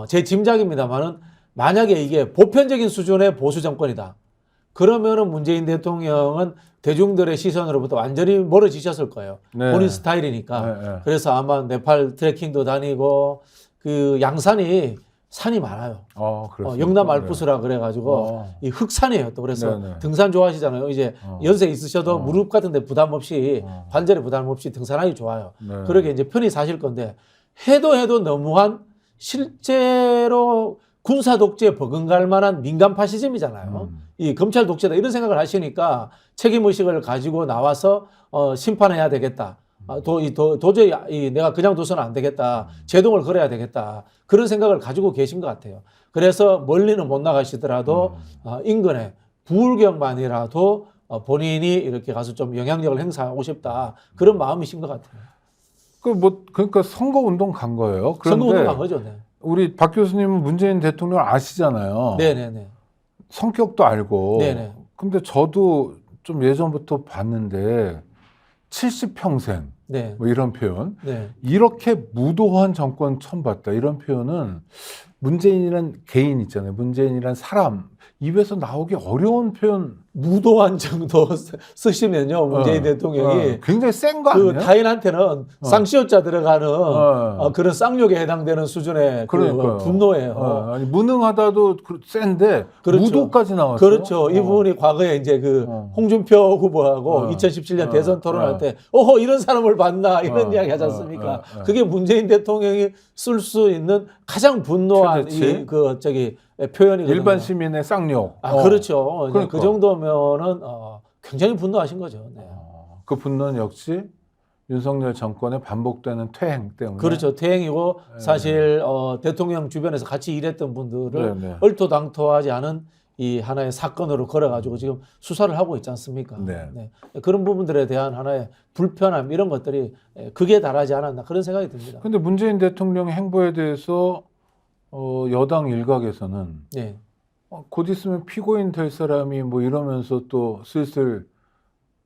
제 짐작입니다만은 만약에 이게 보편적인 수준의 보수 정권이다. 그러면은 문재인 대통령은 대중들의 시선으로부터 완전히 멀어지셨을 거예요. 네. 본인 스타일이니까. 네. 그래서 아마 네팔 트레킹도 다니고 그 양산이 산이 많아요. 그렇습니다. 영남 알프스라 그래가지고 이 흑산이에요. 또 그래서 네네. 등산 좋아하시잖아요. 이제 연세 있으셔도 무릎 같은데 부담 없이 관절에 부담 없이 등산하기 좋아요. 네. 그러게 이제 편히 사실 건데 해도 너무한 실제로 군사 독재에 버금갈 만한 민간 파시즘이잖아요. 이 검찰 독재다 이런 생각을 하시니까 책임 의식을 가지고 나와서 심판해야 되겠다. 도저히 내가 그냥 둬서는 안 되겠다. 제동을 걸어야 되겠다. 그런 생각을 가지고 계신 것 같아요. 그래서 멀리는 못 나가시더라도 인근에 부울경만이라도 본인이 이렇게 가서 좀 영향력을 행사하고 싶다. 그런 마음이신 것 같아요. 그러니까 선거운동 간 거예요. 선거운동 간 거죠. 네. 우리 박 교수님은 문재인 대통령 아시잖아요. 네네네. 성격도 알고. 네네. 근데 저도 좀 예전부터 봤는데 70평생 네. 뭐 이런 표현. 네. 이렇게 무도한 정권 처음 봤다. 이런 표현은 문재인이란 개인 있잖아요. 문재인이란 사람 입에서 나오기 어려운 표현. 무도한 정도 쓰시면요. 문재인 대통령이 굉장히 센 거 그 아니에요? 타인한테는 쌍시옷자 들어가는 그런 쌍욕에 해당되는 수준의 그 분노예요. 아니, 무능하다도 센데 그렇죠. 무도까지 나왔어요. 그렇죠. 이분이 과거에 이제 그 홍준표 후보하고 2017년 대선 토론할 때 이런 사람을 봤나 이런 이야기 하지 않습니까? 그게 문재인 대통령이 쓸 수 있는 가장 분노한 최대치? 표현이거든요. 일반 시민의 쌍욕. 그렇죠. 그러니까. 그 정도면은 굉장히 분노하신 거죠. 네. 그 분노는 역시 윤석열 정권의 반복되는 퇴행 때문에. 그렇죠. 퇴행이고 사실 대통령 주변에서 같이 일했던 분들을 네. 얼토당토하지 않은 이 하나의 사건으로 걸어가지고 지금 수사를 하고 있지 않습니까? 네. 그런 부분들에 대한 하나의 불편함 이런 것들이 극에 달하지 않았나 그런 생각이 듭니다. 근데 문재인 대통령의 행보에 대해서 여당 일각에서는 네. 곧 있으면 피고인 될 사람이 뭐 이러면서 또 슬슬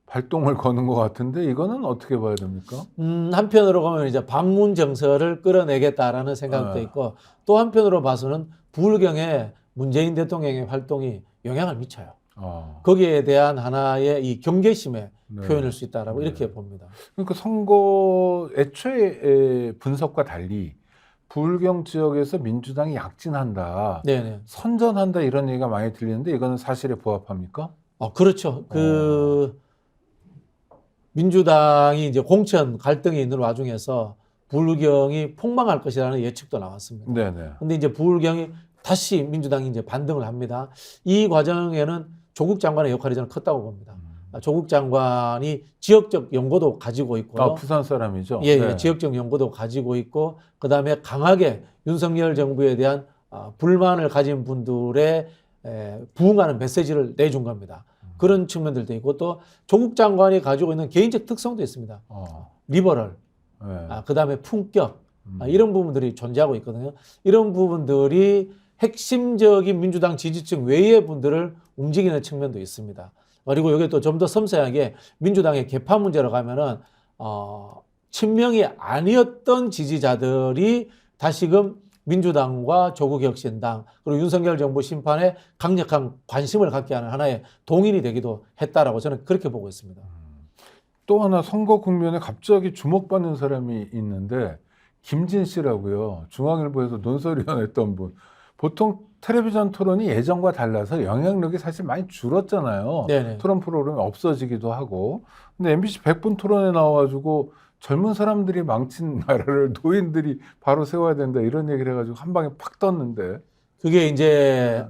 발동을 거는 것 같은데 이거는 어떻게 봐야 됩니까? 한편으로 보면 이제 방문 정서를 끌어내겠다라는 생각도 있고 또 한편으로 봐서는 부울경에 문재인 대통령의 활동이 영향을 미쳐요. 거기에 대한 하나의 이 경계심의 표현일 수 있다라고 이렇게 봅니다. 그러니까 선거 애초에 분석과 달리 부울경 지역에서 민주당이 약진한다, 네네. 선전한다 이런 얘기가 많이 들리는데 이거는 사실에 부합합니까? 그렇죠. 민주당이 이제 공천 갈등이 있는 와중에서 부울경이 폭망할 것이라는 예측도 나왔습니다. 네네. 근데 이제 부울경이 다시 민주당이 이제 반등을 합니다. 이 과정에는 조국 장관의 역할이 저는 컸다고 봅니다. 조국 장관이 지역적 연고도 가지고 있고요. 부산 사람이죠. 예, 네. 지역적 연고도 가지고 있고, 그 다음에 강하게 윤석열 정부에 대한 불만을 가진 분들의 부응하는 메시지를 내준 겁니다. 그런 측면들도 있고, 또 조국 장관이 가지고 있는 개인적 특성도 있습니다. 리버럴, 네. 그 다음에 품격, 이런 부분들이 존재하고 있거든요. 이런 부분들이 핵심적인 민주당 지지층 외의 분들을 움직이는 측면도 있습니다. 그리고 여기 또 좀 더 섬세하게 민주당의 개파 문제로 가면은 친명이 아니었던 지지자들이 다시금 민주당과 조국혁신당 그리고 윤석열 정부 심판에 강력한 관심을 갖게 하는 하나의 동인이 되기도 했다라고 저는 그렇게 보고 있습니다. 또 하나 선거 국면에 갑자기 주목받는 사람이 있는데 김진 씨라고요. 중앙일보에서 논설위원 했던 분. 보통 텔레비전 토론이 예전과 달라서 영향력이 사실 많이 줄었잖아요. 네네. 토론 프로그램이 없어지기도 하고. 근데 MBC 100분 토론에 나와가지고 젊은 사람들이 망친 나라를 노인들이 바로 세워야 된다 이런 얘기를 해가지고 한 방에 팍 떴는데. 그게 이제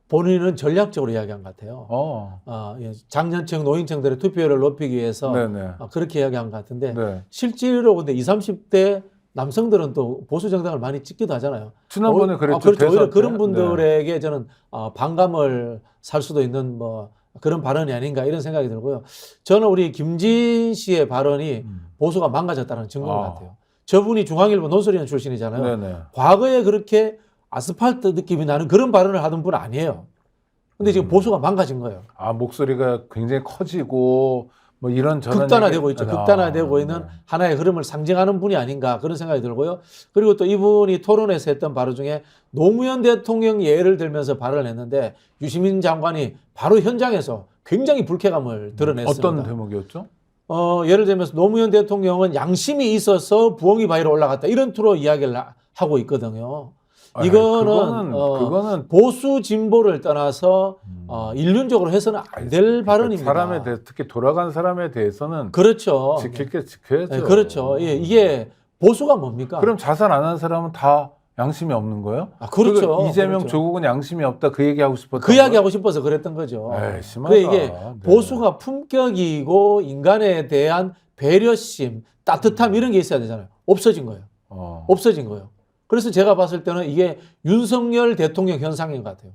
본인은 전략적으로 이야기한 것 같아요. 예. 장년층, 노인층들의 투표율을 높이기 위해서 네네. 그렇게 이야기한 것 같은데 네. 실제로 근데 20, 30대 남성들은 또 보수 정당을 많이 찍기도 하잖아요. 지난번에 그랬죠. 그렇죠. 대선 오히려 때. 그런 분들에게 저는 반감을 살 수도 있는 뭐 그런 발언이 아닌가 이런 생각이 들고요. 저는 우리 김진 씨의 발언이 보수가 망가졌다는 증거인 것 같아요. 저분이 중앙일보 논설위원 출신이잖아요. 네네. 과거에 그렇게 아스팔트 느낌이 나는 그런 발언을 하던 분 아니에요. 근데 지금 보수가 망가진 거예요. 목소리가 굉장히 커지고 뭐 이런 저런 극단화되고 얘기- 있죠. 극단화되고 있는 네. 하나의 흐름을 상징하는 분이 아닌가 그런 생각이 들고요. 그리고 또 이분이 토론에서 했던 발언 중에 노무현 대통령 예를 들면서 발언을 했는데 유시민 장관이 바로 현장에서 굉장히 불쾌감을 드러냈습니다. 어떤 대목이었죠? 예를 들면서 노무현 대통령은 양심이 있어서 부엉이 바위로 올라갔다 이런 투로 이야기를 하고 있거든요. 그거는 보수 진보를 떠나서 일륜적으로 해서는 안 될 발언입니다. 사람에 대해 특히 돌아간 사람에 대해서는 그렇죠. 지킬 게 지켜야죠. 네, 그렇죠. 예, 이게 보수가 뭡니까? 그럼 자살 안 한 사람은 다 양심이 없는 거예요? 그렇죠. 그러니까 이재명, 그렇죠. 조국은 양심이 없다 그 얘기하고 싶었던 그 이야기 하고 싶어서 그랬던 거죠. 심하다. 그래 이게 네. 보수가 품격이고 인간에 대한 배려심, 따뜻함 이런 게 있어야 되잖아요. 없어진 거예요. 없어진 거예요. 그래서 제가 봤을 때는 이게 윤석열 대통령 현상인 것 같아요.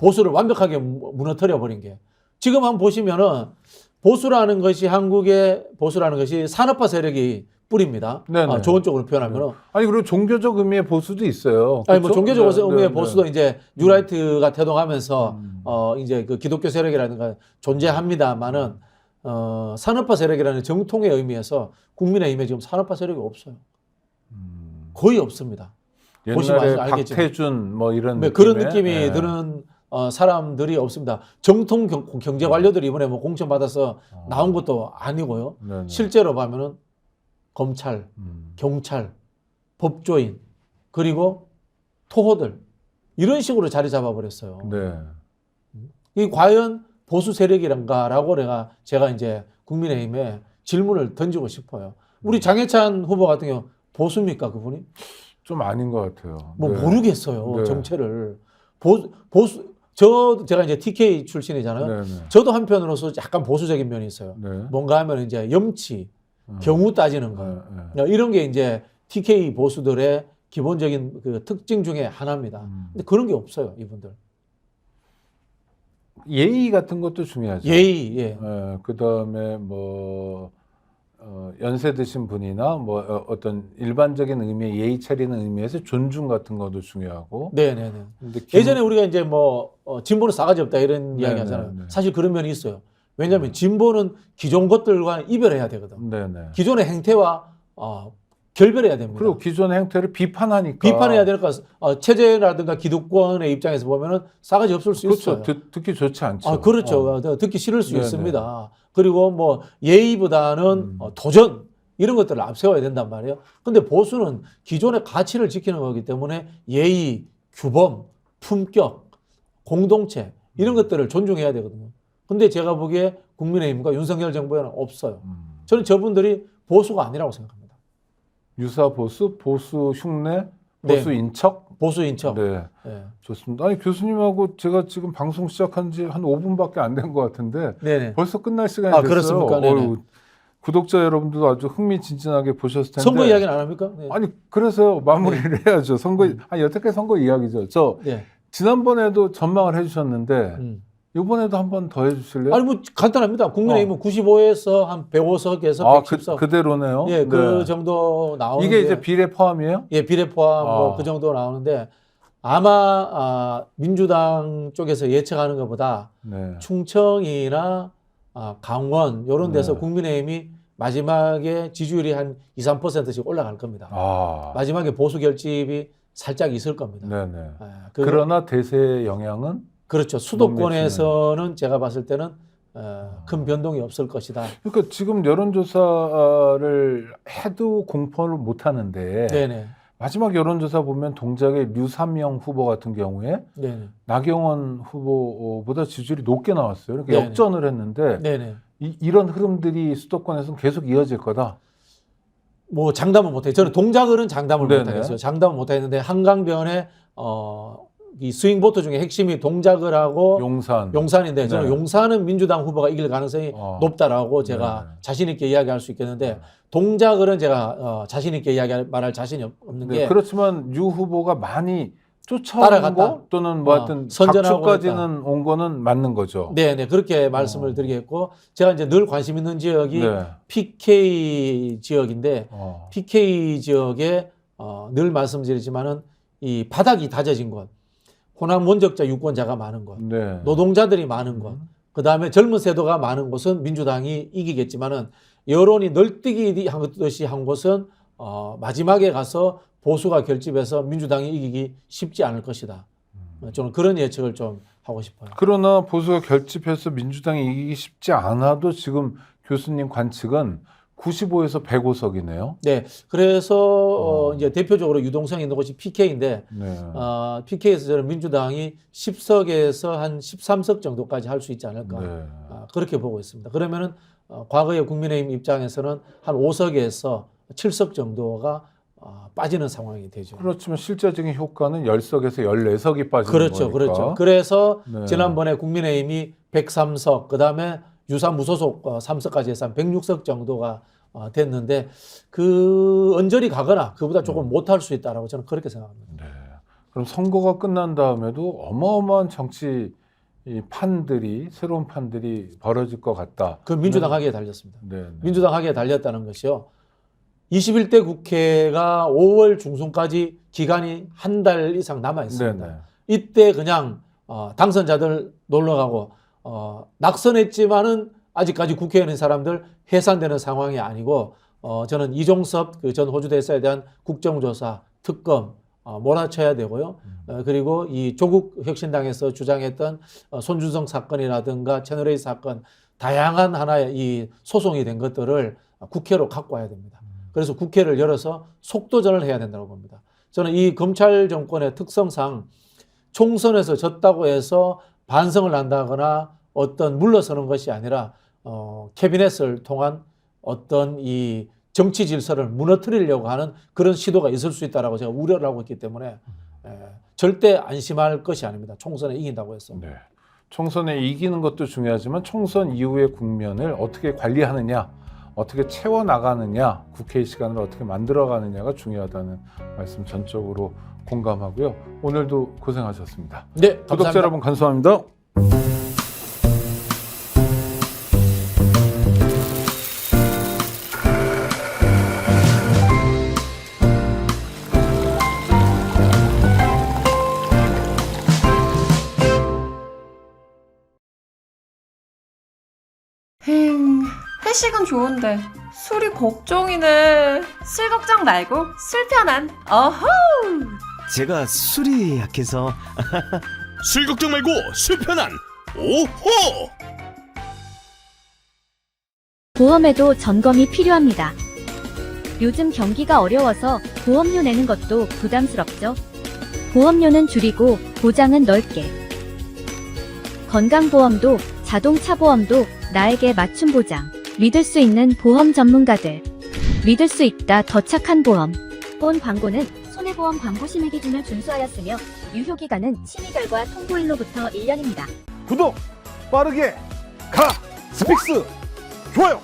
보수를 완벽하게 무너뜨려 버린 게. 지금 한번 보시면은 보수라는 것이 한국의 보수라는 것이 산업화 세력이 뿌립니다. 네네. 좋은 쪽으로 표현하면은. 아니 그리고 종교적 의미의 보수도 있어요. 아니 뭐 그렇죠? 종교적 네, 의미의 네, 보수도 네. 이제 뉴라이트가 태동하면서 이제 그 기독교 세력이라든가 존재합니다만은 산업화 세력이라는 정통의 의미에서 국민의힘에 지금 산업화 세력이 없어요. 거의 없습니다. 보시면 옛날에 알겠지만. 박태준 뭐 이런 그런 느낌의, 느낌이 예. 드는 사람들이 없습니다. 정통 경제 관료들이 이번에 뭐 공천 받아서 나온 것도 아니고요. 네네. 실제로 보면은 검찰, 경찰, 법조인 그리고 토호들 이런 식으로 자리 잡아버렸어요. 네. 이 과연 보수 세력이란가라고 제가 이제 국민의힘에 질문을 던지고 싶어요. 우리 장해찬 후보 같은 경우 보수입니까 그분이? 좀 아닌 것 같아요. 뭐 네. 모르겠어요. 네. 정체를. 제가 이제 TK 출신이잖아요. 네네. 저도 한편으로서 약간 보수적인 면이 있어요. 네. 뭔가 하면 이제 염치, 경우 따지는 거. 이런 게 이제 TK 보수들의 기본적인 그 특징 중에 하나입니다. 근데 그런 게 없어요, 이분들. 예의 같은 것도 중요하죠. 예의, 예. 그 다음에 뭐 연세 드신 분이나 뭐 어떤 일반적인 의미의 예의 차리는 의미에서 존중 같은 것도 중요하고. 네네네. 근데 예전에 우리가 이제 뭐 진보는 싸가지 없다 이런 이야기 네네, 하잖아요. 네. 사실 그런 면이 있어요. 왜냐하면 진보는 기존 것들과 이별해야 되거든. 네네. 기존의 행태와 결별해야 됩니다. 그리고 기존의 행태를 비판하니까. 비판해야 될까 체제라든가 기득권의 입장에서 보면은 싸가지 없을 수 그렇죠. 있어요. 듣기 좋지 않죠. 그렇죠. 듣기 싫을 수 네네. 있습니다. 그리고 뭐 예의보다는 도전 이런 것들을 앞세워야 된단 말이에요. 근데 보수는 기존의 가치를 지키는 거기 때문에 예의, 규범, 품격, 공동체 이런 것들을 존중해야 되거든요. 근데 제가 보기에 국민의힘과 윤석열 정부에는 없어요. 저는 저분들이 보수가 아니라고 생각합니다. 유사 보수, 보수 흉내, 보수 네. 인척. 보수 인척. 네, 네. 좋습니다. 아니 교수님하고 제가 지금 방송 시작한 지 한 5분밖에 안 된 것 같은데 네네. 벌써 끝날 시간이 아, 됐어요. 그렇습니까? 네네. 어휴, 구독자 여러분들도 아주 흥미진진하게 보셨을 텐데. 선거 이야기는 안 합니까? 네. 아니 그래서 마무리를 해야죠. 선거 아니 여태까지 선거 이야기죠. 저 네. 지난번에도 전망을 해주셨는데 음. 이번에도 한 번 더 해주실래요? 아니 뭐 간단합니다. 국민의힘은 95에서 한 105석에서 아, 110석. 그대로네요. 예, 그 네. 정도 나오는데 이게 이제 비례 포함이에요? 예, 비례 포함 뭐 아. 그 정도 나오는데 아마 민주당 쪽에서 예측하는 것보다 네. 충청이나 강원 이런 데서 네. 국민의힘이 마지막에 지지율이 한 2, 3%씩 올라갈 겁니다. 아, 마지막에 보수 결집이 살짝 있을 겁니다. 네네. 예, 그러나 대세의 영향은 그렇죠. 수도권에서는 제가 봤을 때는 큰 변동이 없을 것이다. 그러니까 지금 여론조사를 해도 공포를 못 하는데 네네. 마지막 여론조사 보면 동작의 류삼영 후보 같은 경우에 네네. 나경원 후보보다 지지율이 높게 나왔어요. 그러니까 네네. 역전을 했는데 네네. 이런 흐름들이 수도권에서는 계속 이어질 거다. 뭐 장담은 못해요. 저는 동작을은 장담을 네네. 못하겠어요. 장담은 못하겠는데 한강변에 이 스윙보트 중에 핵심이 동작을하고 용산인데 저는 네. 용산은 민주당 후보가 이길 가능성이 높다라고 제가 네. 자신 있게 이야기할 수 있겠는데 동작을은 제가 자신 있게 말할 자신이 없는 네, 게 그렇지만 유 후보가 많이 쫓아온 따라갔다. 거 또는 뭐 하여튼 선전하고 각주까지는 온 거는 맞는 거죠. 네네 그렇게 말씀을 드리겠고 제가 이제 늘 관심 있는 지역이 네. PK 지역인데 PK 지역에 늘 말씀드리지만은 이 바닥이 다져진 곳, 호남 원적자 유권자가 많은 곳, 네. 노동자들이 많은 곳, 그 다음에 젊은 세도가 많은 곳은 민주당이 이기겠지만은 여론이 널뛰기 하듯이 한 곳은 마지막에 가서 보수가 결집해서 민주당이 이기기 쉽지 않을 것이다. 저는 그런 예측을 좀 하고 싶어요. 그러나 보수가 결집해서 민주당이 이기기 쉽지 않아도 지금 교수님 관측은 95에서 105석이네요. 네, 그래서 이제 대표적으로 유동성 있는 곳이 PK인데 네. PK에서 저는 민주당이 10석에서 한 13석 정도까지 할 수 있지 않을까 네. 그렇게 보고 있습니다. 그러면은 과거의 국민의힘 입장에서는 한 5석에서 7석 정도가 빠지는 상황이 되죠. 그렇지만 실제적인 효과는 10석에서 14석이 빠지는 그렇죠, 거니까. 그렇죠. 그래서 네. 지난번에 국민의힘이 103석, 그 다음에 유사 무소속 3석까지 해서 한 106석 정도가 됐는데 그 언저리 가거나 그보다 조금 못할 수 있다라고 저는 그렇게 생각합니다. 네. 그럼 선거가 끝난 다음에도 어마어마한 정치 이 판들이 새로운 판들이 벌어질 것 같다. 그 민주당 하기에 달렸습니다. 네, 네. 민주당 하기에 달렸다는 것이요. 21대 국회가 5월 중순까지 기간이 한 달 이상 남아 있습니다. 네, 네. 이때 그냥 당선자들 놀러 가고 낙선했지만은 아직까지 국회에 있는 사람들 해산되는 상황이 아니고 저는 이종섭 그 전 호주 대사에 대한 국정조사 특검 몰아쳐야 되고요. 그리고 이 조국 혁신당에서 주장했던 손준성 사건이라든가 채널A 사건 다양한 하나의 이 소송이 된 것들을 국회로 갖고 와야 됩니다. 그래서 국회를 열어서 속도전을 해야 된다고 봅니다. 저는 이 검찰 정권의 특성상 총선에서 졌다고 해서 반성을 한다거나 어떤 물러서는 것이 아니라 캐비넷을 통한 어떤 이 정치 질서를 무너뜨리려고 하는 그런 시도가 있을 수 있다라고 제가 우려를 하고 있기 때문에 절대 안심할 것이 아닙니다. 총선에 이긴다고 해서. 네. 총선에 이기는 것도 중요하지만 총선 이후의 국면을 어떻게 관리하느냐, 어떻게 채워나가느냐, 국회의 시간을 어떻게 만들어가느냐가 중요하다는 말씀 전적으로 공감하고요. 오늘도 고생하셨습니다. 네, 감사합니다. 구독자 여러분 감사합니다. 회식은 좋은데 술이 걱정이네. 술 걱정 말고 술 편한 어허. 제가 술이 약해서 술 걱정 말고 술 편한 오호. 보험에도 점검이 필요합니다. 요즘 경기가 어려워서 보험료 내는 것도 부담스럽죠. 보험료는 줄이고 보장은 넓게. 건강보험도 자동차 보험도 나에게 맞춤 보장. 믿을 수 있는 보험 전문가들. 믿을 수 있다 더 착한 보험. 본 광고는 손해보험 광고 심의 기준을 준수하였으며 유효기간은 심의 결과 통보일로부터 1년입니다. 구독 빠르게 가 스픽스 좋아요.